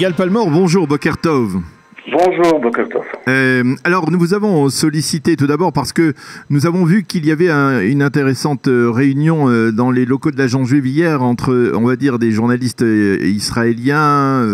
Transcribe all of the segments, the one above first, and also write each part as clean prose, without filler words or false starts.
Igal Palmor, bonjour, Boker Tov. Bonjour, Boker Tov. Alors, nous vous avons sollicité tout d'abord parce que nous avons vu qu'il y avait une intéressante réunion dans les locaux de l'Agence juive hier entre, on va dire, des journalistes israéliens,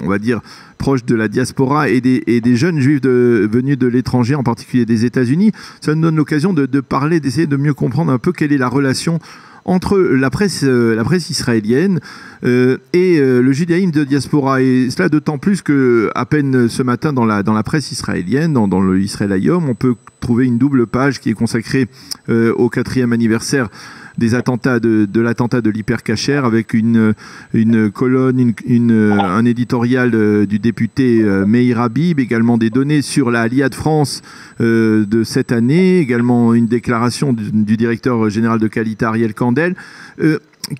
on va dire, proches de la diaspora et des jeunes juifs venus de l'étranger, en particulier des États-Unis. Ça nous donne l'occasion de parler, d'essayer de mieux comprendre un peu quelle est la relation entre la presse israélienne et le judaïsme de diaspora. Et cela d'autant plus que, à peine ce matin, dans la presse israélienne, dans le Israël Hayom, on peut trouver une double page qui est consacrée au 4e anniversaire des attentats de l'attentat de l'Hyper-Cacher, avec une colonne, un éditorial du député Meir Habib, également des données sur la Aliyah de France de cette année, également une déclaration du directeur général de qualité Ariel Kandel.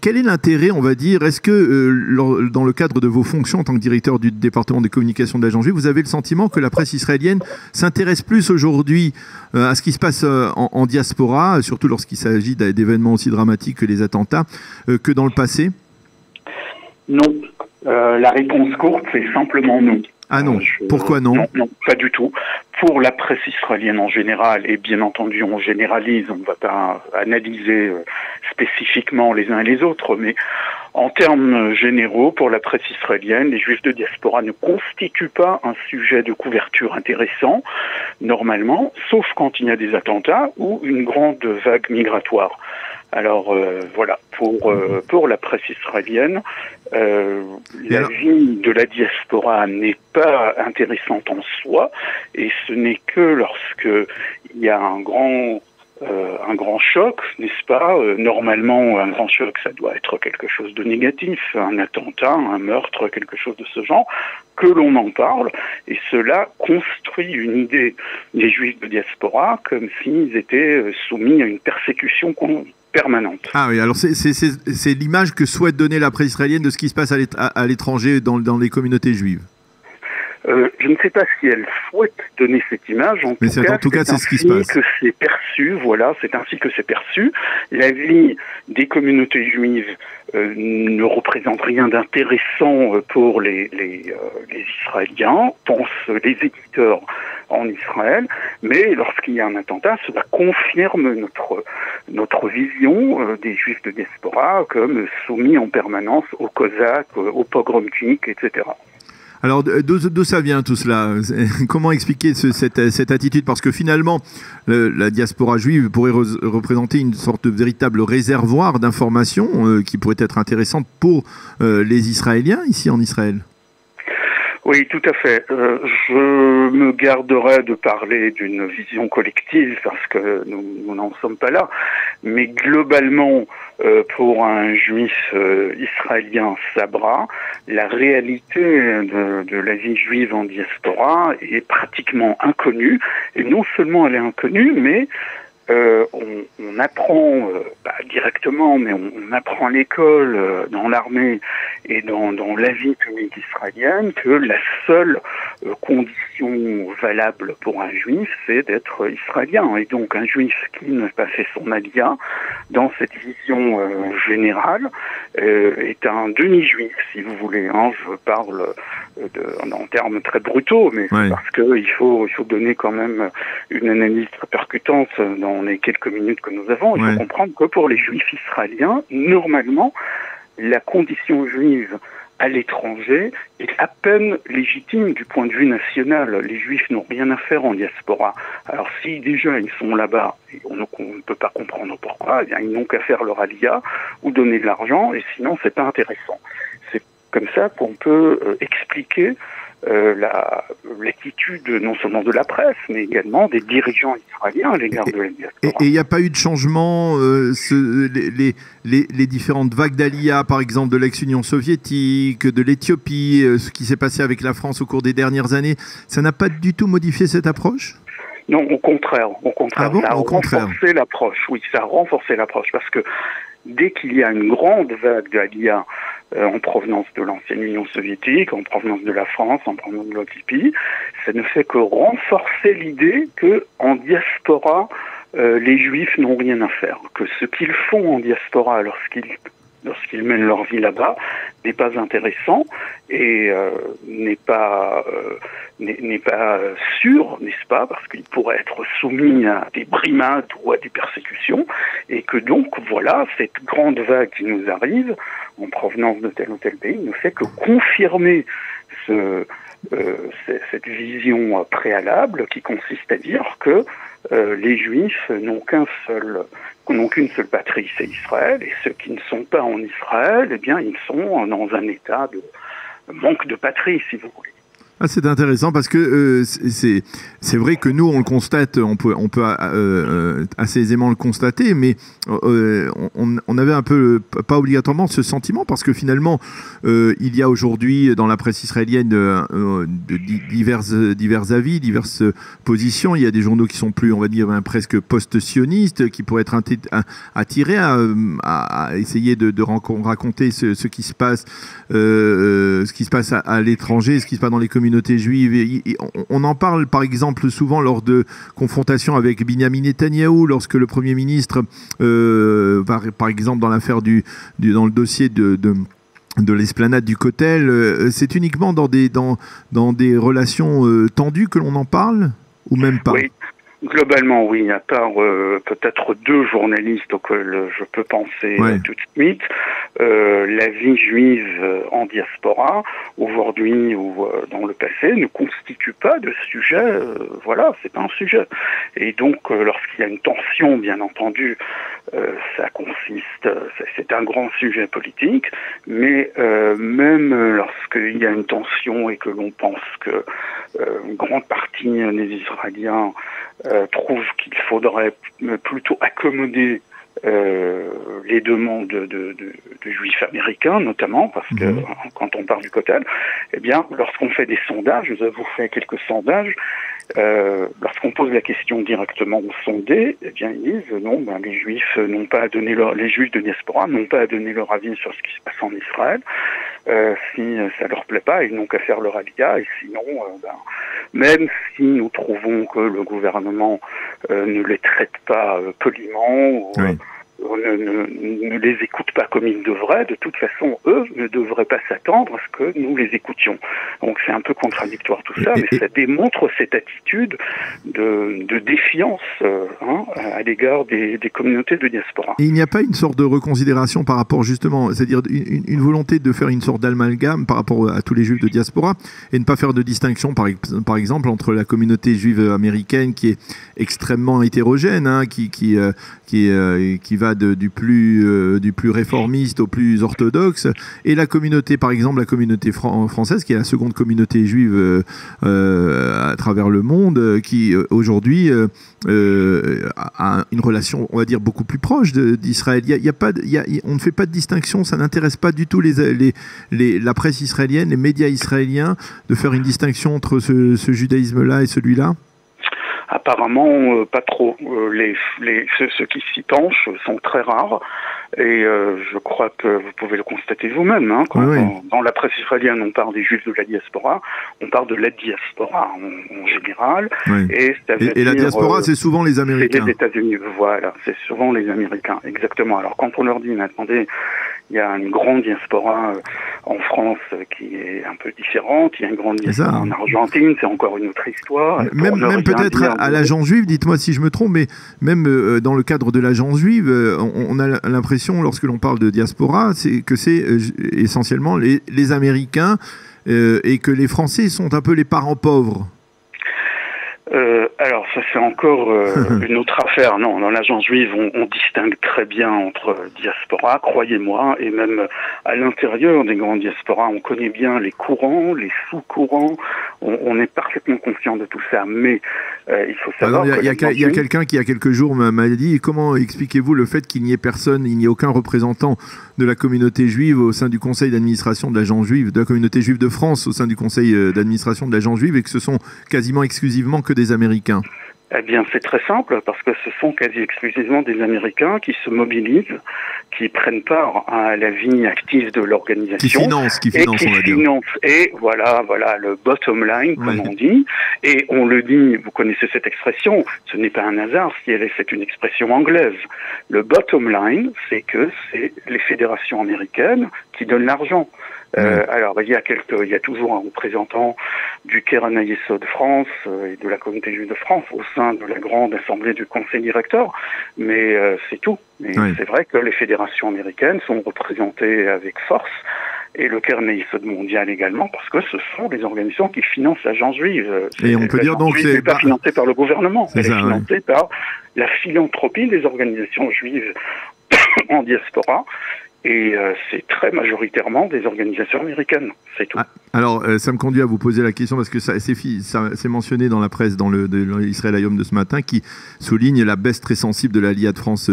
Quel est l'intérêt, on va dire? Est-ce que dans le cadre de vos fonctions en tant que directeur du département de communication de l'Agence juive, vous avez le sentiment que la presse israélienne s'intéresse plus aujourd'hui à ce qui se passe en diaspora, surtout lorsqu'il s'agit d'événements aussi dramatiques que les attentats, que dans le passé? Non. La réponse courte, c'est simplement non. Ah non, pourquoi non? Non, pas du tout. Pour la presse israélienne en général, et bien entendu on généralise, on ne va pas analyser spécifiquement les uns et les autres, mais en termes généraux, pour la presse israélienne, les juifs de diaspora ne constituent pas un sujet de couverture intéressant, normalement, sauf quand il y a des attentats ou une grande vague migratoire. Alors voilà, pour la presse israélienne, la vie de la diaspora n'est pas intéressante en soi, et ce n'est que lorsque il y a un grand choc, n'est-ce pas? Normalement, un grand choc, ça doit être quelque chose de négatif, un attentat, un meurtre, quelque chose de ce genre, que l'on en parle, et cela construit une idée des juifs de diaspora comme s'ils étaient soumis à une persécution permanente. Ah oui, alors c'est l'image que souhaite donner la presse israélienne de ce qui se passe à l'étranger dans les communautés juives. Je ne sais pas si elle souhaite donner cette image. En tout cas, c'est ce qui se passe. Que c'est perçu, voilà, c'est ainsi que c'est perçu. La vie des communautés juives ne représente rien d'intéressant pour les Israéliens, pensent les éditeurs en Israël, mais lorsqu'il y a un attentat, cela confirme notre vision des Juifs de diaspora comme soumis en permanence aux Cosaques, aux pogromniks, etc. Alors, d'où ça vient tout cela? Comment expliquer cette attitude? Parce que finalement, la diaspora juive pourrait représenter une sorte de véritable réservoir d'informations qui pourrait être intéressante pour les Israéliens ici en Israël. Oui, tout à fait. Je me garderai de parler d'une vision collective parce que nous n'en sommes pas là. Mais globalement, pour un juif israélien sabra, la réalité de la vie juive en diaspora est pratiquement inconnue. Et non seulement elle est inconnue, mais on apprend, pas directement, mais on apprend à l'école, dans l'armée et dans la vie publique israélienne que la seule condition valable pour un juif, c'est d'être israélien. Et donc un juif qui n'a pas fait son aliyah, dans cette vision générale, est un demi-juif, si vous voulez. Hein. Je parle en termes très brutaux, mais ouais. Parce qu'il faut donner quand même une analyse très percutante dans les quelques minutes que nous avons. Il faut comprendre que pour les juifs israéliens, normalement, la condition juive à l'étranger est à peine légitime du point de vue national. Les juifs n'ont rien à faire en diaspora. Alors si déjà ils sont là-bas, et on ne peut pas comprendre pourquoi, eh bien, ils n'ont qu'à faire leur aliyah ou donner de l'argent, et sinon c'est pas intéressant. C'est comme ça qu'on peut expliquer l'attitude non seulement de la presse, mais également des dirigeants israéliens à l'égard de la diaspora. Et il n'y a pas eu de changement, les différentes vagues d'Aliyah, par exemple de l'ex-Union soviétique, de l'Éthiopie, ce qui s'est passé avec la France au cours des dernières années, ça n'a pas du tout modifié cette approche ? Non, au contraire. Ah bon, ça a renforcé l'approche. Oui, ça a renforcé l'approche parce que dès qu'il y a une grande vague d'Aliyah en provenance de l'ancienne Union soviétique, en provenance de la France, en provenance de l'Éthiopie, ça ne fait que renforcer l'idée que en diaspora, les Juifs n'ont rien à faire, que ce qu'ils font en diaspora lorsqu'ils lorsqu'ils mènent leur vie là-bas, n'est pas intéressant et n'est pas sûr, n'est-ce pas, parce qu'il pourrait être soumis à des brimades ou à des persécutions, et que donc, voilà, cette grande vague qui nous arrive en provenance de tel ou tel pays ne fait que confirmer cette vision préalable qui consiste à dire que les Juifs n'ont qu'une seule patrie, c'est Israël, et ceux qui ne sont pas en Israël, eh bien, ils sont dans un état de manque de patrie, si vous voulez. Ah, c'est intéressant parce que c'est vrai que nous on le constate, on peut assez aisément le constater, mais on avait un peu pas obligatoirement ce sentiment parce que finalement il y a aujourd'hui dans la presse israélienne divers avis, diverses positions. Il y a des journaux qui sont plus, on va dire, presque post-sionistes, qui pourraient être attirés à essayer de raconter ce qui se passe, à l'étranger, ce qui se passe dans les communautés juives. On en parle par exemple souvent lors de confrontations avec Binyamin Netanyahou, lorsque le Premier ministre, par exemple dans l'affaire dans le dossier de l'esplanade du Kotel, c'est uniquement dans des relations tendues que l'on en parle, ou même pas? Oui. Globalement, oui, à part peut-être 2 journalistes auxquels je peux penser tout de suite, la vie juive en diaspora, aujourd'hui ou dans le passé, ne constitue pas de sujet, voilà, c'est pas un sujet. Et donc, lorsqu'il y a une tension, bien entendu, c'est un grand sujet politique, mais même lorsqu'il y a une tension et que l'on pense que une grande partie des Israéliens trouve qu'il faudrait plutôt accommoder les demandes de juifs américains, notamment, parce que quand on parle du Kotel, eh bien, lorsqu'on fait des sondages, nous avons fait quelques sondages, lorsqu'on pose la question directement aux sondés, eh bien, ils disent non, les juifs les juifs de diaspora n'ont pas à donner leur avis sur ce qui se passe en Israël. Si ça leur plaît pas, ils n'ont qu'à faire leur aliyah, et sinon, même si nous trouvons que le gouvernement ne les traite pas poliment, ou ne les écoute pas comme ils devraient, de toute façon, eux ne devraient pas s'attendre à ce que nous les écoutions. Donc c'est un peu contradictoire tout ça, mais ça démontre cette attitude de défiance à l'égard des communautés de diaspora. Et il n'y a pas une sorte de reconsidération par rapport justement, c'est-à-dire une volonté de faire une sorte d'amalgame par rapport à tous les juifs de diaspora et ne pas faire de distinction par exemple entre la communauté juive américaine qui est extrêmement hétérogène, qui va du plus réformiste au plus orthodoxe, et la communauté, par exemple, la communauté française, qui est la seconde communauté juive à travers le monde, qui aujourd'hui a une relation, on va dire, beaucoup plus proche d'Israël. On ne fait pas de distinction, ça n'intéresse pas du tout la presse israélienne, les médias israéliens, de faire une distinction entre ce judaïsme-là et celui-là? Apparemment, pas trop. Ceux qui s'y penchent sont très rares. Et je crois que vous pouvez le constater vous-même. Dans la presse israélienne, on parle des juifs de la diaspora, on parle de la diaspora en général. Oui. Et la diaspora, c'est souvent les Américains. C'est les États-Unis, voilà. C'est souvent les Américains, exactement. Alors quand on leur dit, mais attendez, il y a une grande diaspora en France qui est un peu différente, il y a une grande diaspora en Argentine, c'est encore une autre histoire. Même peut-être à l'agence juive, dites-moi si je me trompe, mais même dans le cadre de l'agence juive, on a l'impression, lorsque l'on parle de diaspora, que c'est essentiellement les Américains et que les Français sont un peu les parents pauvres. Alors ça c'est encore une autre affaire. Non, dans l'agence juive on distingue très bien entre diaspora, croyez-moi, et même à l'intérieur des grandes diasporas, on connaît bien les courants, les sous-courants, on est parfaitement conscient de tout ça, mais il faut savoir... Il y a quelqu'un qui il y a quelques jours m'a dit, comment expliquez-vous le fait qu'il n'y ait personne, il n'y ait aucun représentant de la communauté juive au sein du conseil d'administration de l'agence juive, de la communauté juive de France au sein du conseil d'administration de l'agence juive, et que ce sont quasiment exclusivement que des Américains? Eh bien, c'est très simple, parce que ce sont quasi exclusivement des Américains qui se mobilisent, qui prennent part à la vie active de l'organisation. Qui financent, Et voilà, le bottom line, comme on dit. Et on le dit, vous connaissez cette expression, ce n'est pas un hasard, c'est une expression anglaise. Le bottom line, c'est que c'est les fédérations américaines qui donnent l'argent. Alors, il y a toujours un représentant du Keren Hayesod de France et de la communauté juive de France au sein de la grande assemblée du conseil directeur, mais c'est tout. Mais c'est vrai que les fédérations américaines sont représentées avec force, et le Keren Hayesod mondial également, parce que ce sont des organisations qui financent l'agence juive. Et on peut dire donc c'est n'est pas financé par le gouvernement, elle est financée par la philanthropie des organisations juives en diaspora. Et c'est très majoritairement des organisations américaines, c'est tout. Alors, ça me conduit à vous poser la question, parce que c'est mentionné dans la presse, dans l'Israël Hayom de ce matin, qui souligne la baisse très sensible de l'Aliyah de France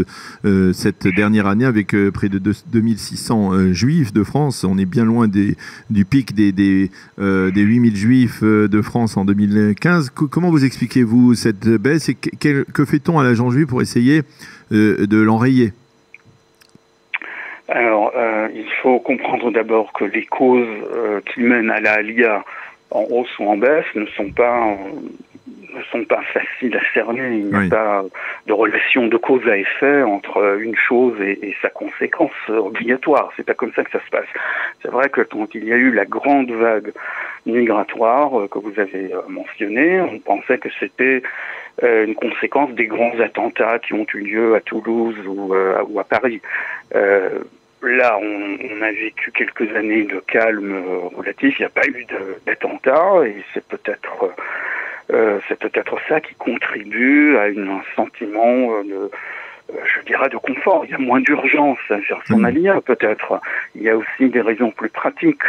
cette dernière année, avec près de 2600 juifs de France. On est bien loin du pic des 8000 juifs de France en 2015. Comment vous expliquez-vous cette baisse, et que fait-on à l'agent juif pour essayer de l'enrayer ? Alors, il faut comprendre d'abord que les causes qui mènent à la Aliyah en hausse ou en baisse ne sont pas faciles à cerner. Il n'y a pas de relation de cause à effet entre une chose et sa conséquence obligatoire. C'est pas comme ça que ça se passe. C'est vrai que quand il y a eu la grande vague migratoire que vous avez mentionnée, on pensait que c'était une conséquence des grands attentats qui ont eu lieu à Toulouse ou à Paris. Là, on a vécu quelques années de calme relatif. Il n'y a pas eu d'attentats, et c'est peut-être ça qui contribue à un sentiment de confort. Il y a moins d'urgence à faire son Aliyah, peut-être. Il y a aussi des raisons plus pratiques,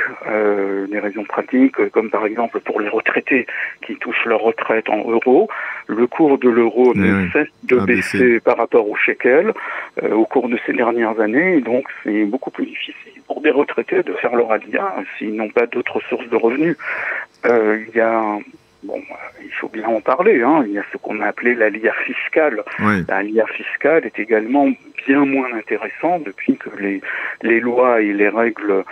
comme par exemple pour les retraités qui touchent leur retraite en euros. Le cours de l'euro ne cesse de baisser par rapport au shekel au cours de ces dernières années, et donc c'est beaucoup plus difficile pour des retraités de faire leur Aliyah s'ils n'ont pas d'autres sources de revenus. Il faut bien en parler. Il y a ce qu'on a appelé l'aliyah fiscale. L'aliyah fiscale est également bien moins intéressant depuis que les lois et les règles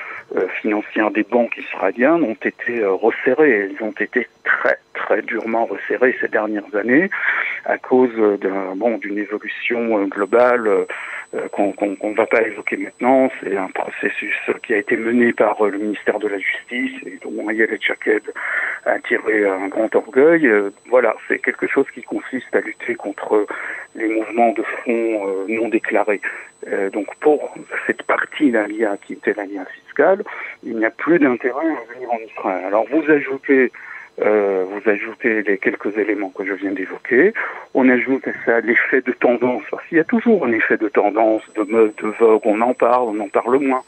financières des banques israéliennes ont été resserrées. Elles ont été très très durement resserrées ces dernières années à cause d'une évolution globale qu'on ne va pas évoquer maintenant. C'est un processus qui a été mené par le ministère de la Justice et dont Ayelet Shaked a tiré un grand orgueil. C'est quelque chose qui consiste à lutter contre les mouvements de fonds non déclarés. Donc pour cette partie d'Aliyah qui était l'Aliyah fiscale, il n'y a plus d'intérêt à venir en Israël. Alors vous ajoutez les quelques éléments que je viens d'évoquer. On ajoute à ça l'effet de tendance, parce qu'il y a toujours un effet de tendance, de mode, de vogue. On en parle moins.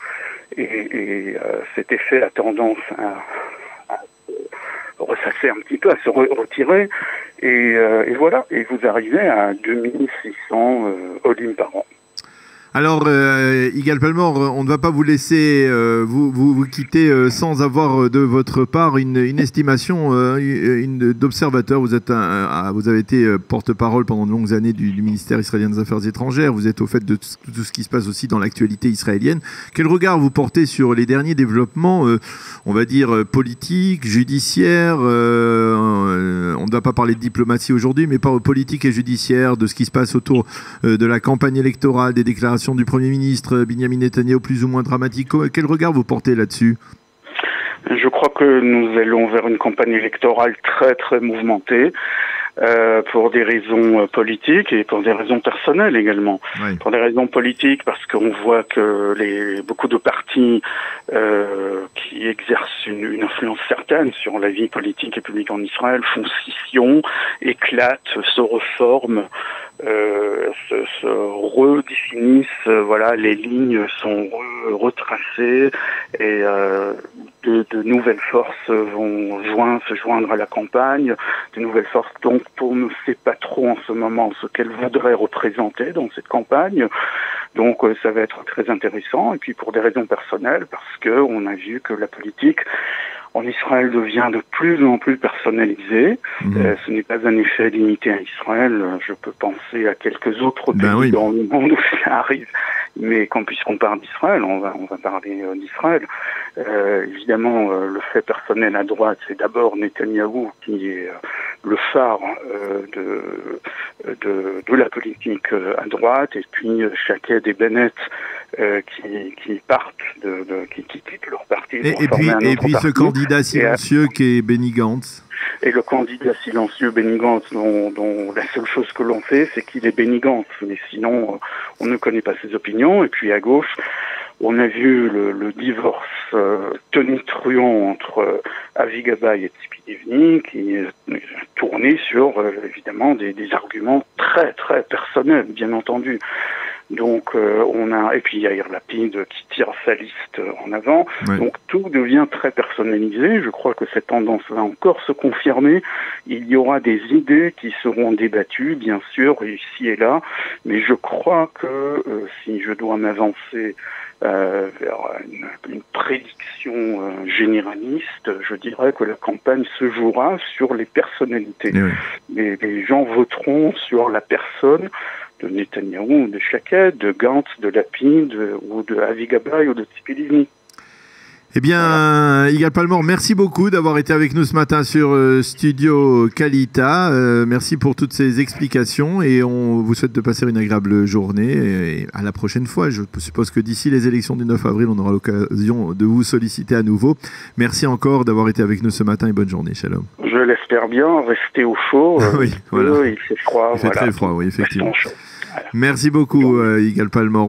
Et cet effet a tendance à ressasser un petit peu, à se retirer. Et voilà. Et vous arrivez à 2600 all-in par an. Alors, Yigal Palmor, on ne va pas vous laisser vous quitter sans avoir de votre part une estimation d'observateur. Vous avez été porte-parole pendant de longues années du ministère israélien des Affaires étrangères. Vous êtes au fait de tout ce qui se passe aussi dans l'actualité israélienne. Quel regard vous portez sur les derniers développements, on va dire, politiques, judiciaires on ne va pas parler de diplomatie aujourd'hui, mais pas politique et judiciaire, de ce qui se passe autour de la campagne électorale, des déclarations du Premier ministre Binyamin Netanyahu plus ou moins dramatiques. Quel regard vous portez là-dessus ? Je crois que nous allons vers une campagne électorale très très mouvementée. Pour des raisons politiques et pour des raisons personnelles également. Pour des raisons politiques, parce qu'on voit que beaucoup de partis qui exercent une influence certaine sur la vie politique et publique en Israël font scission, éclatent, se reforment, se redéfinissent. Les lignes sont retracées et de nouvelles forces vont se joindre à la campagne, de nouvelles forces dont on ne sait pas trop en ce moment ce qu'elles voudraient représenter dans cette campagne. Donc ça va être très intéressant. Et puis pour des raisons personnelles, parce que on a vu que la politique en Israël devient de plus en plus personnalisé. Ce n'est pas un effet limité à Israël. Je peux penser à quelques autres pays dans le monde où ça arrive. Mais puisqu'on parle d'Israël, on va parler d'Israël. Évidemment, le fait personnel à droite, c'est d'abord Netanyahou qui est le phare de la politique à droite, et puis Shaked et Bennett qui partent, qui quittent leur parti. Et puis ce candidat silencieux qui est Benny Gantz. Et le candidat silencieux Benny Gantz, dont la seule chose que l'on fait, c'est qu'il est Benny Gantz. Mais sinon, on ne connaît pas ses opinions. Et puis à gauche, on a vu le divorce tonitruant entre Avi Gabay et Tzipi Livni, qui tournait sur, évidemment, des arguments très, très personnels, bien entendu. Donc, et puis Yair Lapid qui tire sa liste en avant. Ouais. Donc, tout devient très personnalisé. Je crois que cette tendance va encore se confirmer. Il y aura des idées qui seront débattues, bien sûr, ici et là. Mais je crois que si je dois m'avancer vers une prédiction généraliste, je dirais que la campagne se jouera sur les personnalités. Oui. Les gens voteront sur la personne de Netanyahou, de Shaked, de Gantz, de Lapid, ou de Avi Gabay, ou de Tzipi Livni. Eh bien, Yigal Palmor, merci beaucoup d'avoir été avec nous ce matin sur Studio Kalita. Merci pour toutes ces explications et on vous souhaite de passer une agréable journée et à la prochaine fois. Je suppose que d'ici les élections du 9 avril, on aura l'occasion de vous solliciter à nouveau. Merci encore d'avoir été avec nous ce matin et bonne journée. Shalom. Je l'espère bien. Restez au chaud. Oui, voilà. Il fait froid. Il fait très froid, oui, effectivement. Merci beaucoup, Yigal Palmor.